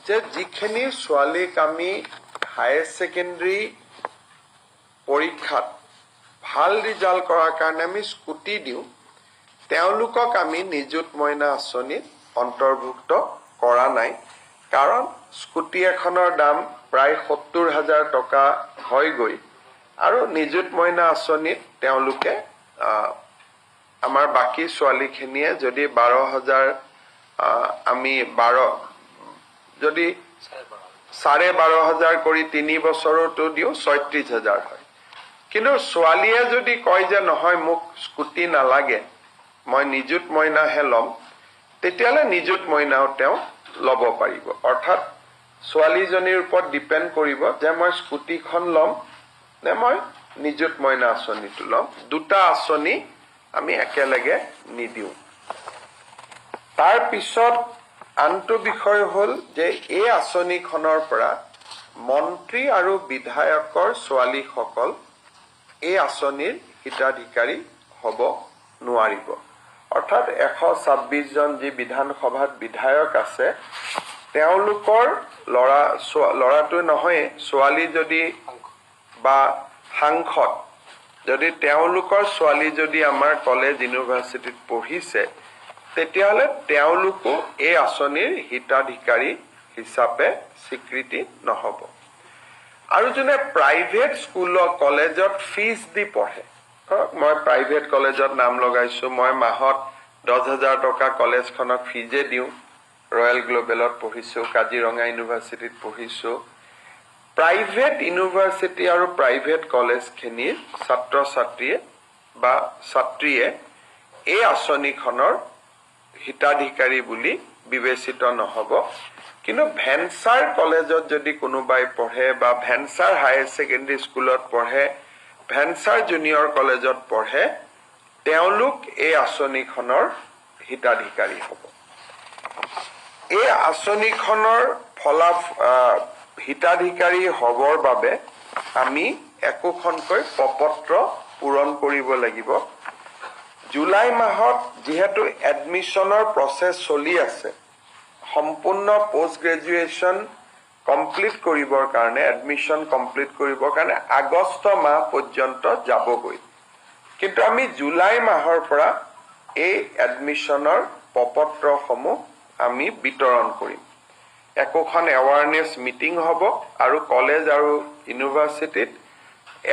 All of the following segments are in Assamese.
যে যিখিনি ছোৱালীক আমি হায়াৰ ছেকেণ্ডাৰী পৰীক্ষাত ভাল ৰিজাল্ট কৰাৰ কাৰণে আমি স্কুটি দিওঁ তেওঁলোকক আমি নিযুত মইনা আঁচনিত অন্তৰ্ভুক্ত কৰা নাই কাৰণ স্কুটি এখনৰ দাম প্ৰায় ৭০,০০০ টকা হয়গৈ আৰু নিযুত মইনা আঁচনিত তেওঁলোকে আমাৰ বাকী ছোৱালীখিনিয়ে যদি ১২,০০০ আমি ১২ যদি ১২,৫০০ কৰি ৩ বছৰতো দিওঁ ৩৬,০০০ হয় কিন্তু ছোৱালীয়ে যদি কয় যে নহয় মোক স্কুটি নালাগে মই নিযুত মইনাহে ল'ম তেতিয়ালে নিযুত মইনাও তেওঁ ল'ব পাৰিব অৰ্থাৎ ছোৱালীজনীৰ ওপৰত ডিপেণ্ড কৰিব যে মই স্কুটিখন ল'ম নে মই নিযুত মইনা আঁচনিটো ল'ম দুটা আঁচনি আমি একেলগে নিদিওঁ তাৰ পিছত আনটো বিষয় হ'ল যে এই আঁচনিখনৰ পৰা মন্ত্ৰী আৰু বিধায়কৰ ছোৱালীসকল এই আঁচনিৰ হিতাধিকাৰী হ'ব নোৱাৰিব অৰ্থাৎ ১২৬ জন যি বিধানসভাত বিধায়ক আছে তেওঁলোকৰ ল'ৰাটো নহয় ছোৱালী যদি বা সাংসদ যদি তেওঁলোকৰ ছোৱালী যদি আমাৰ কলেজ ইউনিভাৰ্চিটিত পঢ়িছে তেতিয়াহ'লে তেওঁলোকো এই আঁচনিৰ হিতাধিকাৰী হিচাপে স্বীকৃতি নহ'ব আৰু যোনে প্ৰাইভেট স্কুলৰ কলেজত ফিজ দি পঢ়ে মই প্ৰাইভেট কলেজত নাম লগাইছোঁ মই মাহত ১০,০০০ টকা কলেজখনক ফিজে দিওঁ ৰয়েল গ্লোবেলত পঢ়িছোঁ কাজিৰঙা ইউনিভাৰ্চিটিত পঢ়িছোঁ প্ৰাইভেট ইউনিভাৰ্চিটি আৰু প্ৰাইভেট কলেজখিনিৰ ছাত্ৰ ছাত্ৰীয়ে বা ছাত্ৰীয়ে এই আঁচনিখনৰ হিতাধিকাৰী বুলি বিবেচিত নহ'ব কিন্তু ভেঞ্চাৰ কলেজত যদি কোনোবাই পঢ়ে বা ভেঞ্চাৰ হায়াৰ ছেকেণ্ডাৰী স্কুলত পঢ়ে ভেঞ্চাৰ জুনিয়ৰ কলেজত পঢ়ে তেওঁলোক এই আঁচনিখনৰ হিতাধিকাৰী হ'ব এই আঁচনিখনৰ হিতাধিকাৰী হ'বৰ বাবে আমি একোখনকৈ প্ৰপত্ৰ পূৰণ কৰিব লাগিব জুলাই মাহত যিহেতু এডমিশ্যনৰ প্ৰচেছ চলি আছে সম্পূৰ্ণ পোষ্ট গ্ৰেজুৱেশ্যন কমপ্লিট কৰিবৰ কাৰণে এডমিশ্যন কমপ্লিট কৰিবৰ কাৰণে আগষ্ট মাহ পৰ্যন্ত যাবগৈ কিন্তু আমি জুলাই মাহৰ পৰা এই এডমিশ্যনৰ প্ৰপত্ৰসমূহ আমি বিতৰণ কৰিম একোখন এৱাৰনেছ মিটিং হ'ব আৰু কলেজ আৰু ইউনিভাৰ্চিটিত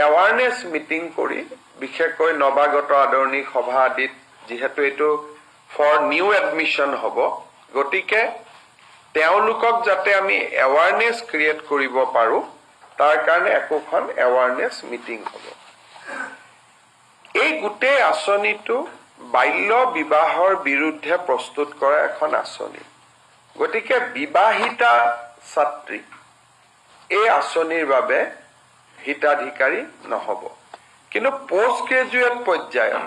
এৱাৰনেছ মিটিং কৰি বিশেষকৈ নৱাগত আদৰণি সভা আদিত যিহেতু এইটো ফৰ নিউ এডমিশ্যন হ'ব গতিকে তেওঁলোকক যাতে আমি এৱাৰনেছ ক্ৰিয়েট কৰিব পাৰোঁ তাৰ কাৰণে একোখন এৱাৰনেছ মিটিং হ'ব এই গোটেই আঁচনিটো বাল্য বিবাহৰ বিৰুদ্ধে প্ৰস্তুত কৰা এখন আঁচনি গতিকে বিবাহিতা ছাত্ৰী এই আঁচনিৰ বাবে হিতাধিকাৰী নহ'ব কিন্তু পোষ্ট গ্ৰেজুৱেট পৰ্যায়ত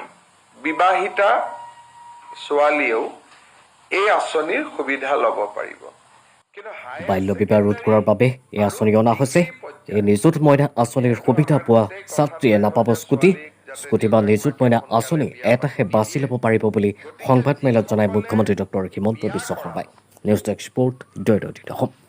বিবাহিতা ছোৱালীয়েও এই আঁচনিৰ সুবিধা ল'ব পাৰিব বাল্য বিবাহ ৰোধ কৰাৰ বাবে এই আঁচনি অনা হৈছে এই নিযুত মইনা আঁচনিৰ সুবিধা পোৱা ছাত্ৰীয়ে নাপাব স্কুটি বা নিযুত মইনা আঁচনি এটাহে বাছি ল'ব পাৰিব বুলি সংবাদমেলত জনাই মুখ্যমন্ত্ৰী ডক্টৰ হিমন্ত বিশ্ব শৰ্মাই নিউজ ডেস্ক ৰিপৰ্ট দৈনিক অসম